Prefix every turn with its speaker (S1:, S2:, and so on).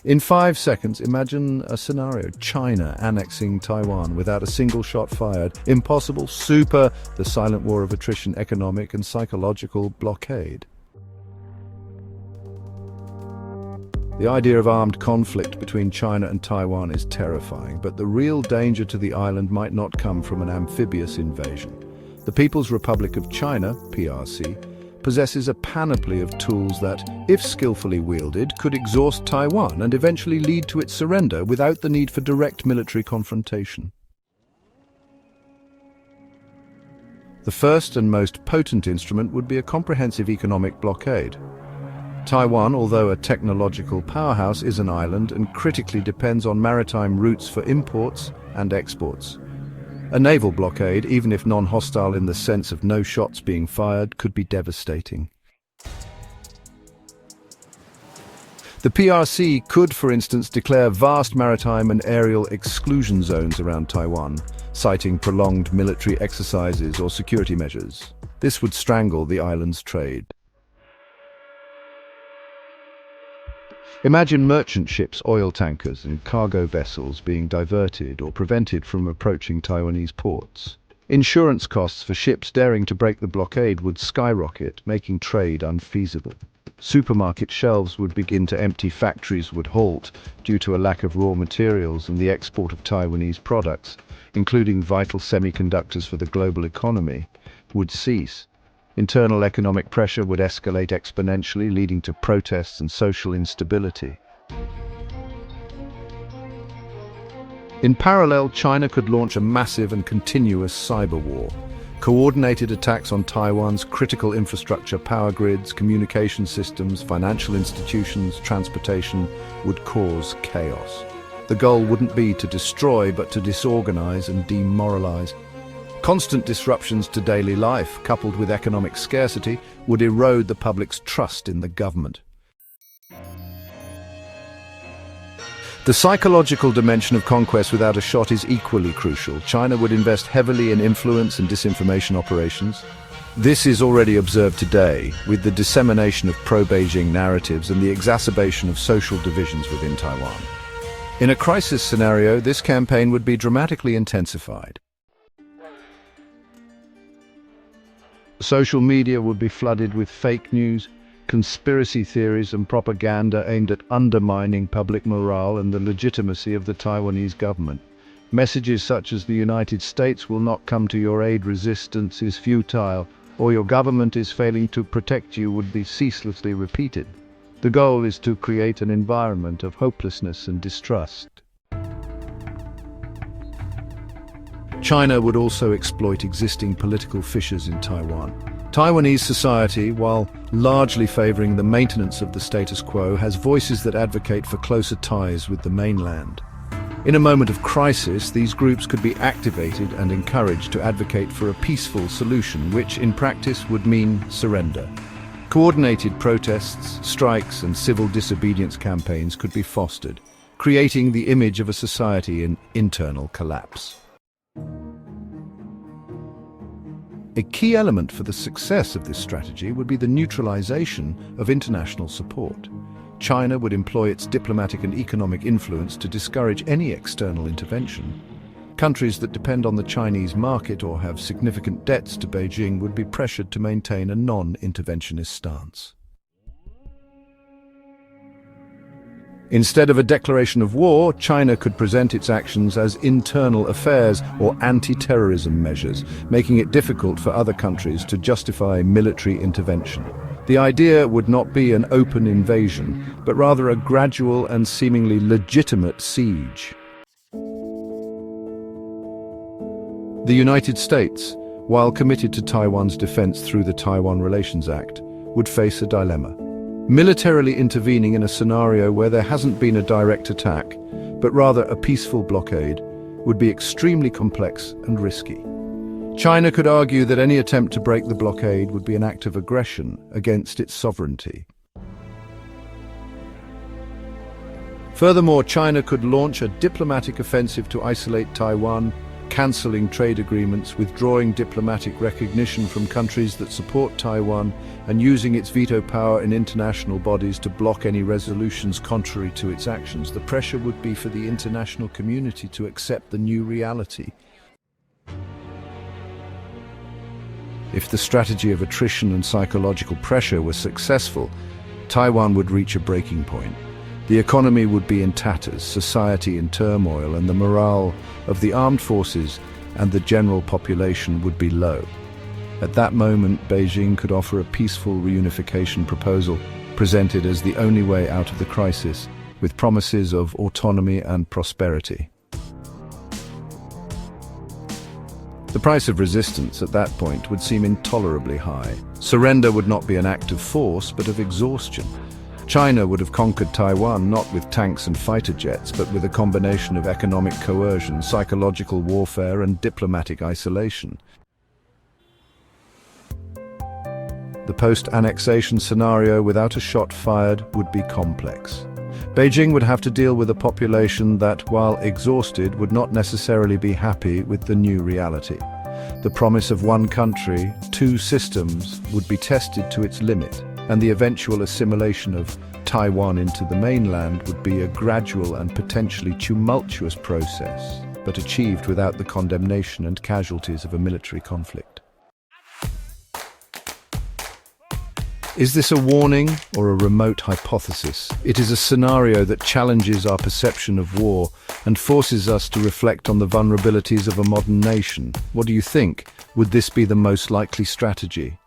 S1: In 5 seconds, imagine a scenario. China annexing Taiwan without a single shot fired. Impossible. Super. The silent war of attrition, economic and psychological blockade. The idea of armed conflict between China and Taiwan is terrifying, but the real danger to the island might not come from an amphibious invasion. The People's Republic of China, PRC, possesses a panoply of tools that, if skillfully wielded, could exhaust Taiwan and eventually lead to its surrender without the need for direct military confrontation. The first and most potent instrument would be a comprehensive economic blockade. Taiwan, although a technological powerhouse, is an island and critically depends on maritime routes for imports and exports. A naval blockade, even if non-hostile in the sense of no shots being fired, could be devastating. The PRC could, for instance, declare vast maritime and aerial exclusion zones around Taiwan, citing prolonged military exercises or security measures. This would strangle the island's trade. Imagine merchant ships, oil tankers, and cargo vessels being diverted or prevented from approaching Taiwanese ports. Insurance costs for ships daring to break the blockade would skyrocket, making trade unfeasible. Supermarket shelves would begin to empty, factories would halt due to a lack of raw materials, and the export of Taiwanese products, including vital semiconductors for the global economy, would cease. Internal economic pressure would escalate exponentially, leading to protests and social instability. In parallel, China could launch a massive and continuous cyber war. Coordinated attacks on Taiwan's critical infrastructure, power grids, communication systems, financial institutions, transportation would cause chaos. The goal wouldn't be to destroy, but to disorganize and demoralize. Constant disruptions to daily life, coupled with economic scarcity, would erode the public's trust in the government. The psychological dimension of conquest without a shot is equally crucial. China would invest heavily in influence and disinformation operations. This is already observed today, with the dissemination of pro-Beijing narratives and the exacerbation of social divisions within Taiwan. In a crisis scenario, this campaign would be dramatically intensified. Social media would be flooded with fake news, conspiracy theories and propaganda aimed at undermining public morale and the legitimacy of the Taiwanese government. Messages such as "the United States will not come to your aid, resistance is futile," or "your government is failing to protect you" would be ceaselessly repeated. The goal is to create an environment of hopelessness and distrust. China would also exploit existing political fissures in Taiwan. Taiwanese society, while largely favoring the maintenance of the status quo, has voices that advocate for closer ties with the mainland. In a moment of crisis, these groups could be activated and encouraged to advocate for a peaceful solution, which in practice would mean surrender. Coordinated protests, strikes, and civil disobedience campaigns could be fostered, creating the image of a society in internal collapse. A key element for the success of this strategy would be the neutralization of international support. China would employ its diplomatic and economic influence to discourage any external intervention. Countries that depend on the Chinese market or have significant debts to Beijing would be pressured to maintain a non-interventionist stance. Instead of a declaration of war, China could present its actions as internal affairs or anti-terrorism measures, making it difficult for other countries to justify military intervention. The idea would not be an open invasion, but rather a gradual and seemingly legitimate siege. The United States, while committed to Taiwan's defense through the Taiwan Relations Act, would face a dilemma. Militarily intervening in a scenario where there hasn't been a direct attack, but rather a peaceful blockade, would be extremely complex and risky. China could argue that any attempt to break the blockade would be an act of aggression against its sovereignty. Furthermore, China could launch a diplomatic offensive to isolate Taiwan, cancelling trade agreements, withdrawing diplomatic recognition from countries that support Taiwan, and using its veto power in international bodies to block any resolutions contrary to its actions. The pressure would be for the international community to accept the new reality. If the strategy of attrition and psychological pressure were successful, Taiwan would reach a breaking point. The economy would be in tatters, society in turmoil, and the morale of the armed forces and the general population would be low. At that moment, Beijing could offer a peaceful reunification proposal, presented as the only way out of the crisis, with promises of autonomy and prosperity. The price of resistance at that point would seem intolerably high. Surrender would not be an act of force, but of exhaustion. China would have conquered Taiwan not with tanks and fighter jets, but with a combination of economic coercion, psychological warfare, and diplomatic isolation. The post-annexation scenario without a shot fired would be complex. Beijing would have to deal with a population that, while exhausted, would not necessarily be happy with the new reality. The promise of one country, two systems would be tested to its limit, and the eventual assimilation of Taiwan into the mainland would be a gradual and potentially tumultuous process, but achieved without the condemnation and casualties of a military conflict. Is this a warning or a remote hypothesis? It is a scenario that challenges our perception of war and forces us to reflect on the vulnerabilities of a modern nation. What do you think? Would this be the most likely strategy?